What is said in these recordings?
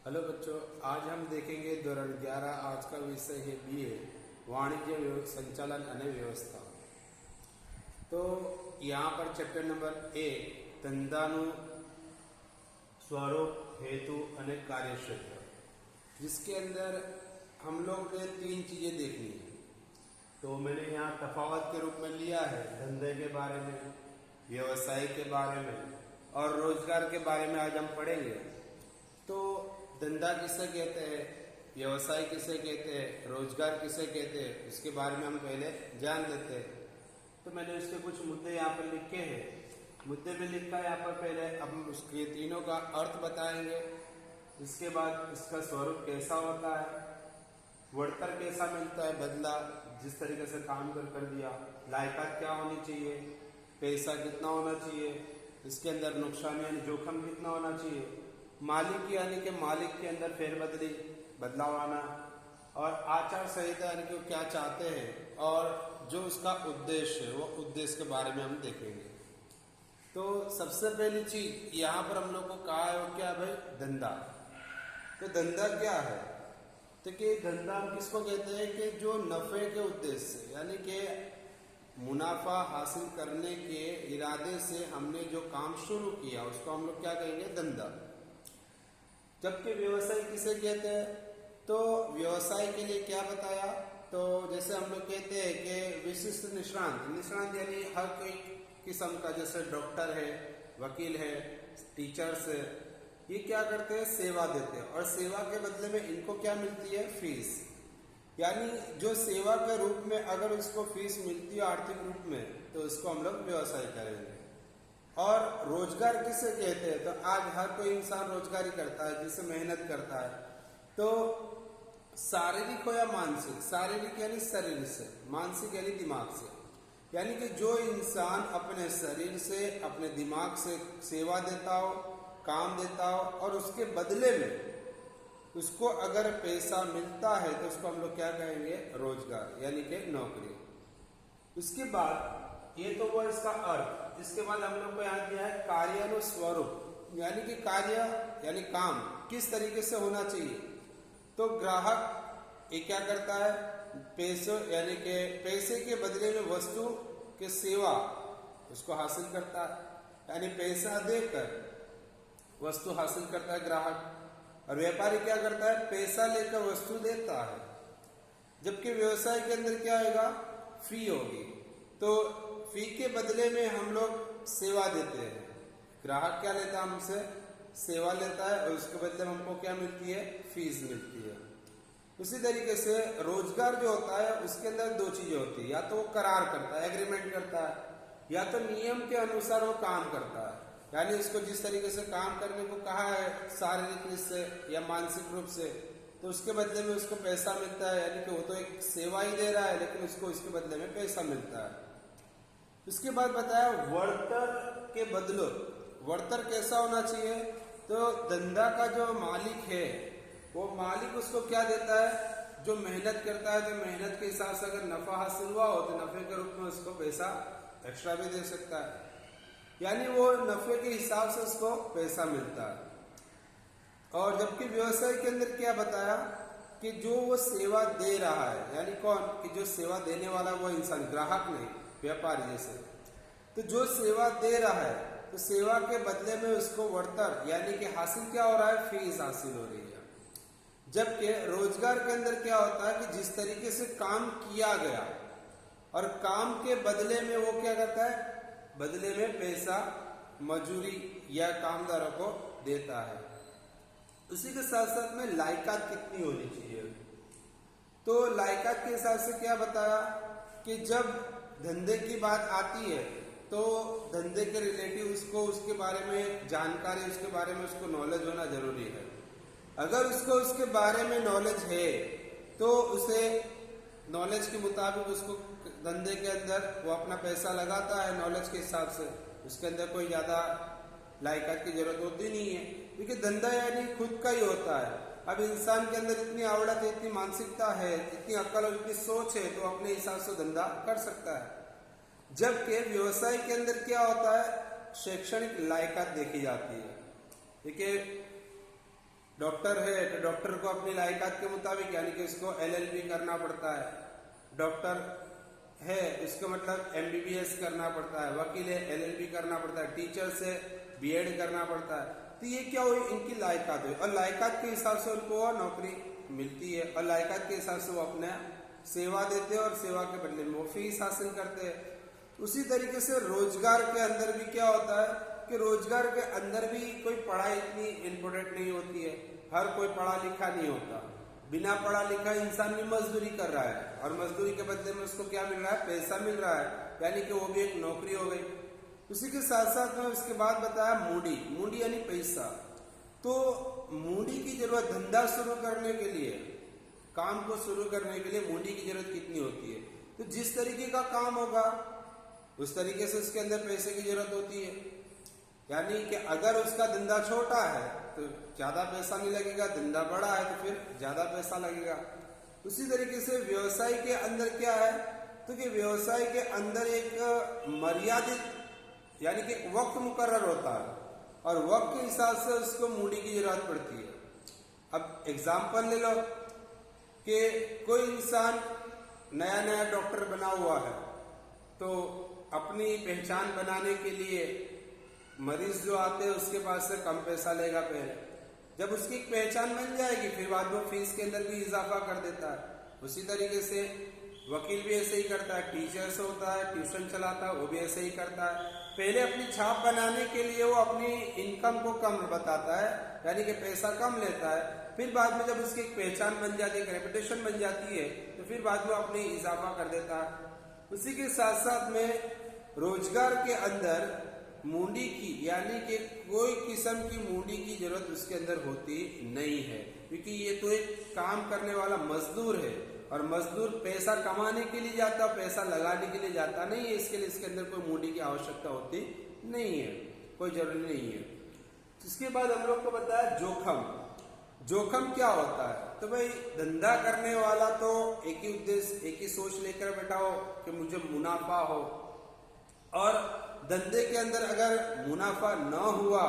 Hello बच्चों, आज हम देखेंगे 2011 आज का विषय है बीए वाणिज्य संचालन અને व्यवस्था। तो यहाँ पर चैप्टर नंबर 1 धंधाનું स्वरूप, हेतु અને कार्यक्षेत्र, जिसके अंदर हम लोग ने 3 चीजें देखनी है। तो मैंने यहाँ तफावत के रूप में लिया है धंधे के बारे में, व्यवसाय के बारे में और रोजगार के बारे में आज हम पढ़ेंगे। तो धंधा किसे कहते हैं, व्यवसाय किसे कहते हैं, रोजगार किसे कहते हैं, इसके बारे में हम पहले जान लेते हैं। तो मैंने इसके कुछ मुद्दे यहाँ पर लिखे हैं। मुद्दे में लिखा है यहाँ पर पहले हम उसके तीनों का अर्थ बताएंगे। इसके बाद इसका स्वरूप कैसा होता है, वरतर कैसा मिलता है, बदला जिस तरीके से काम कर दिया, लायकात क्या होनी चाहिए, पैसा कितना होना चाहिए, इसके अंदर नुकसान यानी जोखिम कितना होना चाहिए, मालिक यानी कि मालिक के अंदर फेरबदली बदलाव आना, और आचार संहिता यानी कि वो क्या चाहते हैं और जो उसका उद्देश्य है वो उद्देश्य के बारे में हम देखेंगे। तो सबसे पहली चीज यहाँ पर हम लोग को कहा है वो क्या भाई, धंधा। तो धंधा क्या है, तो कि धंधा हम किसको कहते हैं कि जो नफे के उद्देश्य से यानी कि मुनाफा हासिल करने के इरादे से हमने जो काम शुरू किया उसको हम लोग क्या कहेंगे, धंधा। जबकि व्यवसाय किसे कहते हैं, तो व्यवसाय के लिए क्या बताया, तो जैसे हम लोग कहते हैं कि विशिष्ट निष्णांत यानी हर कोई किस्म का, जैसे डॉक्टर है, वकील है, टीचर्स है, ये क्या करते हैं, सेवा देते हैं और सेवा के बदले में इनको क्या मिलती है, फीस। यानी जो सेवा के रूप में अगर उसको फीस मिलती है आर्थिक रूप में, तो उसको हम लोग व्यवसाय करेंगे। और रोजगार किसे कहते हैं, तो आज हर कोई इंसान रोजगारी करता है, जिससे मेहनत करता है। तो शारीरिक हो या मानसिक, शारीरिक यानी शरीर से, मानसिक यानी दिमाग से, यानी कि जो इंसान अपने शरीर से, अपने दिमाग से सेवा देता हो, काम देता हो और उसके बदले में उसको अगर पैसा मिलता है तो उसको हम लोग क्या कहेंगे, रोजगार यानी कि नौकरी। उसके बाद ये तो वो इसका अर्थ। इसके बाद हम लोग को यहाँ दिया है कार्यानुस्वरूप, यानी कि कार्य यानी काम किस तरीके से होना चाहिए। तो ग्राहक ये क्या करता है, पैसों यानी कि पैसे के बदले में वस्तु के सेवा उसको हासिल करता है, यानी पैसा देकर वस्तु हासिल करता है ग्राहक। और व्यापारी क्या करता है, पैसा लेकर वस्तु देता है। जबकि व्यवसाय के अंदर क्या होगा, फी होगी। तो फी के बदले में हम लोग सेवा देते हैं। ग्राहक क्या लेता है, हमसे सेवा लेता है और उसके बदले में हमको क्या मिलती है, फीस मिलती है। उसी तरीके से रोजगार जो होता है उसके अंदर 2 चीजें होती है, या तो वो करार करता है, एग्रीमेंट करता है, या तो नियम के अनुसार वो काम करता है। यानी उसको जिस तरीके से काम करने को कहा है शारीरिक रूप से या मानसिक रूप से, तो उसके बदले में उसको पैसा मिलता है। यानी कि वो तो एक सेवा ही दे रहा है लेकिन उसको इसके बदले में पैसा मिलता है। उसके बाद बताया वर्तर के बदलो, वर्तर कैसा होना चाहिए, तो धंधा का जो मालिक है वो मालिक उसको क्या देता है, जो मेहनत करता है, तो मेहनत के हिसाब से अगर नफा हासिल हुआ हो तो नफे के रूप में उसको पैसा एक्स्ट्रा भी दे सकता है, यानी वो नफे के हिसाब से उसको पैसा मिलता है। और जबकि व्यवसाय के अंदर क्या बताया कि जो वो सेवा दे रहा है, यानी कौन, कि जो सेवा देने वाला वो इंसान, ग्राहक नहीं, व्यापारी जैसे, तो जो सेवा दे रहा है तो सेवा के बदले में उसको वर्तर यानी कि हासिल क्या हो रहा है, फीस हासिल हो रही है। जबकि रोजगार के अंदर क्या होता है कि जिस तरीके से काम किया गया और काम के बदले में वो क्या करता है, बदले में पैसा मजूरी या कामदारों को देता है। उसी के साथ साथ में लायकात कितनी होनी चाहिए, तो लायकात के हिसाब से क्या बताया कि जब धंधे की बात आती है तो धंधे के रिलेटिव उसको उसके बारे में जानकारी, उसके बारे में उसको नॉलेज होना जरूरी है। अगर उसको उसके बारे में नॉलेज है तो उसे नॉलेज के मुताबिक उसको धंधे के अंदर वो अपना पैसा लगाता है नॉलेज के हिसाब से। उसके अंदर कोई ज्यादा लायकात की जरूरत होती नहीं है, क्योंकि धंधा यानी खुद का ही होता है। अब इंसान के अंदर इतनी आवड़त है, इतनी मानसिकता है, इतनी अक्ल और इतनी सोच है, तो अपने हिसाब से धंधा कर सकता है। जबकि व्यवसाय के अंदर क्या होता है, शैक्षणिक लायकात देखी जाती है। देखिए डॉक्टर है तो डॉक्टर को अपनी लायकात के मुताबिक यानी कि उसको LLB करना पड़ता है। डॉक्टर है इसको मतलब MBBS करना पड़ता है। वकील है LLB करना पड़ता है। टीचर से B.Ed करना पड़ता है। तो ये क्या हुई, इनकी लायकात हुई और लायकात के हिसाब से उनको नौकरी मिलती है और लायकात के हिसाब से वो अपने सेवा देते हैं और सेवा के बदले में वो फीस हासिल करते हैं। उसी तरीके से रोजगार के अंदर भी क्या होता है कि रोजगार के अंदर भी कोई पढ़ाई इतनी इम्पोर्टेंट नहीं होती है। हर कोई पढ़ा लिखा नहीं होता। बिना पढ़ा लिखा इंसान भी मजदूरी कर रहा है और मजदूरी के बदले में उसको क्या मिल रहा है, पैसा मिल रहा है, यानी कि वो भी एक नौकरी हो गई। उसी के साथ साथ में उसके बाद बताया मूडी। मूडी यानी पैसा। तो मूडी की जरूरत धंधा शुरू करने के लिए, काम को शुरू करने के लिए मूडी की जरूरत कितनी होती है? तो जिस तरीके का काम होगा उस तरीके से उसके अंदर पैसे की जरूरत होती है। यानी कि अगर उसका धंधा छोटा है तो ज्यादा पैसा नहीं लगेगा, धंधा बड़ा है तो फिर ज्यादा पैसा लगेगा। उसी तरीके से व्यवसाय के अंदर क्या है, तो कि व्यवसाय के अंदर एक मर्यादित यानी कि वक्त मुकर्रर होता है और वक्त के हिसाब से उसको मूडी की जरूरत पड़ती है। अब एग्जाम्पल ले लो कि कोई इंसान नया नया डॉक्टर बना हुआ है तो अपनी पहचान बनाने के लिए मरीज जो आते हैं उसके पास से कम पैसा लेगा पहले। जब उसकी पहचान बन जाएगी फिर बाद में फीस के अंदर भी इजाफा कर देता है। उसी तरीके से वकील भी ऐसे ही करता है, टीचर्स होता है, ट्यूशन चलाता है, वो भी ऐसे ही करता है। पहले अपनी छाप बनाने के लिए वो अपनी इनकम को कम बताता है, यानी कि पैसा कम लेता है। फिर बाद में जब उसकी एक पहचान बन जाती है, रेपुटेशन बन जाती है, तो फिर बाद में अपनी इजाफा कर देता है। उसी के साथ साथ में रोजगार के अंदर मूडी की यानी कि कोई किस्म की मूडी की जरूरत उसके अंदर होती नहीं है, क्योंकि ये तो एक काम करने वाला मजदूर है और मजदूर पैसा कमाने के लिए जाता, पैसा लगाने के लिए जाता नहीं है। इसके लिए इसके अंदर कोई मूडी की आवश्यकता होती नहीं है, कोई जरूरी नहीं है। इसके बाद हम लोग को बताया जोखिम। जोखिम क्या होता है? तो भाई धंधा करने वाला तो एक ही उद्देश्य, एक ही सोच लेकर बैठा हो कि मुझे मुनाफा हो, और धंधे के अंदर अगर मुनाफा न हुआ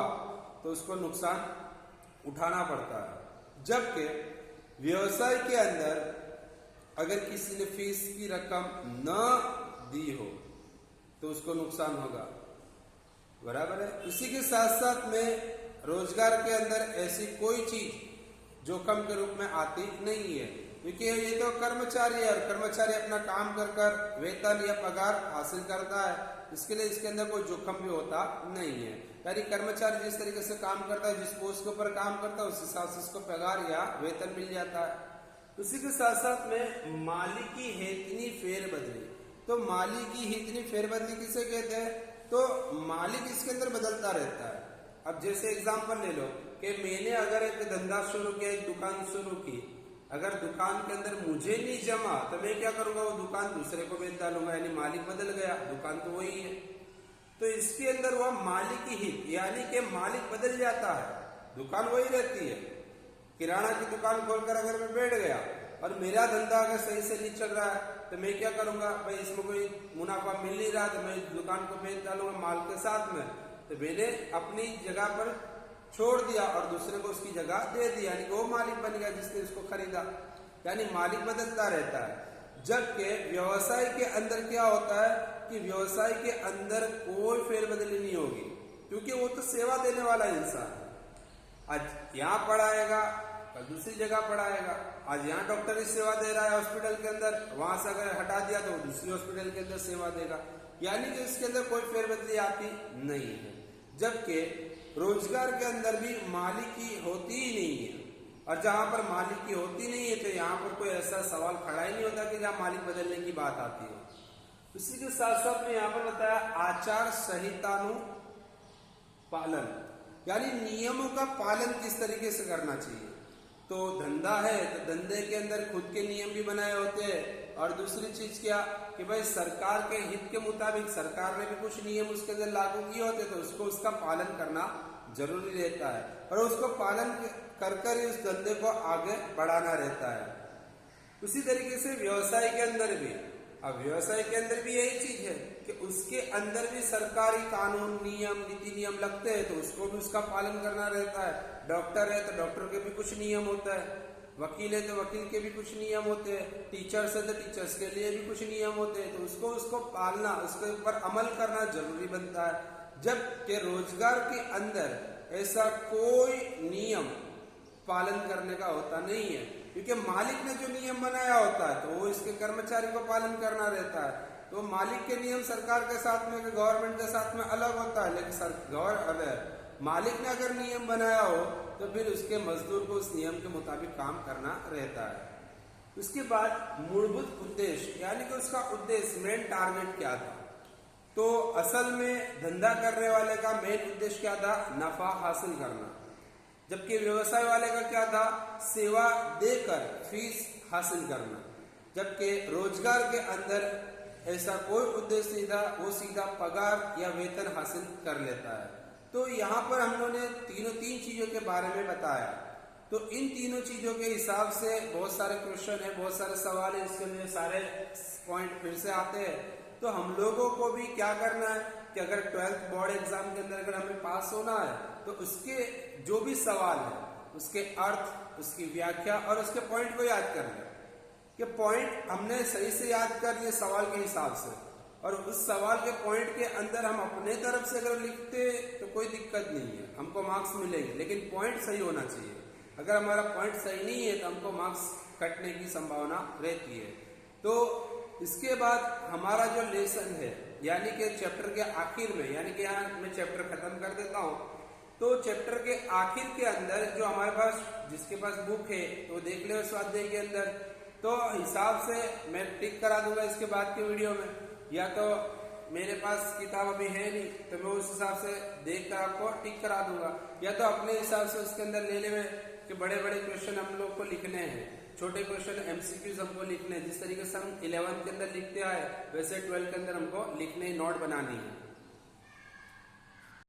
तो उसको नुकसान उठाना पड़ता है। जबकि व्यवसाय के अंदर अगर किसी ने फीस की रकम न दी हो तो उसको नुकसान होगा, बराबर है। इसी के साथ साथ में रोजगार के अंदर ऐसी कोई चीज जोखिम के रूप में आती नहीं है, क्योंकि ये तो कर्मचारी है और कर्मचारी अपना काम कर कर वेतन या पगार हासिल करता है। इसके लिए इसके अंदर कोई जोखिम भी होता नहीं है। यानी कर्मचारी जिस तरीके से काम करता है, जिस पोस्ट के ऊपर काम करता है, उस हिसाब से उसको पगार या वेतन मिल जाता है। उसी के साथ साथ में मालिकी हेतनी फेरबदली। तो मालिकी हेतनी फेरबदली किसे कहते हैं? तो मालिक इसके अंदर बदलता रहता है। अब जैसे एग्जाम्पल ले लो कि मैंने अगर एक धंधा शुरू किया, एक दुकान शुरू की, अगर दुकान के अंदर मुझे नहीं जमा तो मैं क्या करूंगा, वो दुकान दूसरे को बेच डालूंगा, यानी मालिक बदल गया, दुकान तो वही है। तो इसके अंदर वह मालिकी हित यानी कि मालिक बदल जाता है, दुकान वही रहती है। किराना की दुकान खोलकर अगर मैं बैठ गया और मेरा धंधा अगर सही से नहीं चल रहा है तो मैं क्या करूंगा, भाई इसमें कोई मुनाफा मिल नहीं रहा तो मैं दुकान को बेच डालूंगा माल के साथ में। तो मैंने अपनी जगह पर छोड़ दिया और दूसरे को उसकी जगह दे दी, यानी वो मालिक बन गया जिसने उसको खरीदा। यानी मालिक बदलता रहता है। जबकि व्यवसाय के अंदर क्या होता है कि व्यवसाय के अंदर कोई फेरबदली नहीं होगी, क्योंकि वो तो सेवा देने वाला इंसान है। आज यहाँ पढ़ाएगा, कल दूसरी जगह पढ़ाएगा। आज यहाँ डॉक्टरी सेवा दे रहा है हॉस्पिटल के अंदर, वहां से अगर हटा दिया तो दूसरी हॉस्पिटल के अंदर सेवा देगा। यानी कि इसके अंदर कोई फेरबदली आती नहीं है। जबकि रोजगार के अंदर भी मालिकी होती ही नहीं है, और जहां पर मालिकी होती नहीं है तो यहाँ पर कोई ऐसा सवाल खड़ा ही नहीं होता कि जहां मालिक बदलने की बात आती है। इसी के साथ साथ में यहाँ पर बताया आचार संहितानुपालन, यानी नियमों का पालन किस तरीके से करना चाहिए। तो धंधा है तो धंधे के अंदर खुद के नियम भी बनाए होते हैं, और दूसरी चीज क्या कि भाई सरकार के हित के मुताबिक सरकार ने भी कुछ नियम उसके अंदर लागू किए होते, तो उसको उसका पालन करना जरूरी रहता है, और उसको पालन कर कर ही उस धंधे को आगे बढ़ाना रहता है। उसी तरीके से व्यवसाय के अंदर भी, अब व्यवसाय के अंदर भी यही चीज है कि उसके अंदर भी सरकारी कानून नियम नीति नियम लगते हैं, तो उसको भी उसका पालन करना रहता है। डॉक्टर है तो डॉक्टर के भी कुछ नियम होता है, वकील है तो वकील के भी कुछ नियम होते हैं, टीचर्स है तो टीचर्स के लिए भी कुछ नियम होते हैं। तो उसको पालना, उसके ऊपर अमल करना जरूरी बनता है। जबकि रोजगार के अंदर ऐसा कोई नियम पालन करने का होता नहीं है, क्योंकि मालिक ने जो नियम बनाया होता है तो वो इसके कर्मचारी को पालन करना रहता है। तो मालिक के नियम सरकार के साथ में, गवर्नमेंट के साथ में अलग होता है, लेकिन मालिक ने अगर नियम बनाया हो तो फिर उसके मजदूर को उस नियम के मुताबिक काम करना रहता है। उसके बाद मूलभूत उद्देश्य, यानी कि उसका उद्देश्य, मेन टारगेट क्या था। तो असल में धंधा करने वाले का मेन उद्देश्य क्या था, नफा हासिल करना, जबकि व्यवसाय वाले का क्या था, सेवा देकर फीस हासिल करना। जबकि रोजगार के अंदर ऐसा कोई उद्देश्य नहीं था, वो सीधा पगार या वेतन हासिल कर लेता है। तो यहाँ पर हम लोगों ने तीन चीजों के बारे में बताया। तो इन तीनों चीजों के हिसाब से बहुत सारे क्वेश्चन है, बहुत सारे सवाल है, इसके लिए सारे पॉइंट फिर से आते हैं। तो हम लोगों को भी क्या करना है कि अगर 12th बोर्ड एग्जाम के अंदर अगर हमें पास होना है तो उसके जो भी सवाल है उसके अर्थ, उसकी व्याख्या और उसके पॉइंट को याद करना है। कि पॉइंट हमने सही से याद कर लिए सवाल के हिसाब से, और उस सवाल के पॉइंट के अंदर हम अपने तरफ से अगर लिखते तो कोई दिक्कत नहीं है, हमको मार्क्स मिलेंगे, लेकिन पॉइंट सही होना चाहिए। अगर हमारा पॉइंट सही नहीं है तो हमको मार्क्स कटने की संभावना रहती है। तो इसके बाद हमारा जो लेसन है, यानी कि चैप्टर के आखिर में, यानी कि यहाँ मैं चैप्टर खत्म कर देता हूँ। तो चैप्टर के आखिर के अंदर जो हमारे पास, जिसके पास बुक है तो देख ले स्वाध्याय के अंदर, तो हिसाब से मैं टिक करा दूंगा इसके बाद के वीडियो में, या तो मेरे पास किताब अभी है नहीं तो मैं उस हिसाब से देख कर आपको टिक करा दूंगा, या तो अपने हिसाब से उसके अंदर ले ले कि बड़े बड़े क्वेश्चन हम लोग को लिखने हैं, छोटे क्वेश्चन एमसीक्यूज हमको लिखने हैं। जिस तरीके से हम 11th के अंदर लिखते आए वैसे 12th के अंदर हमको लिखने, नोट बनानी है।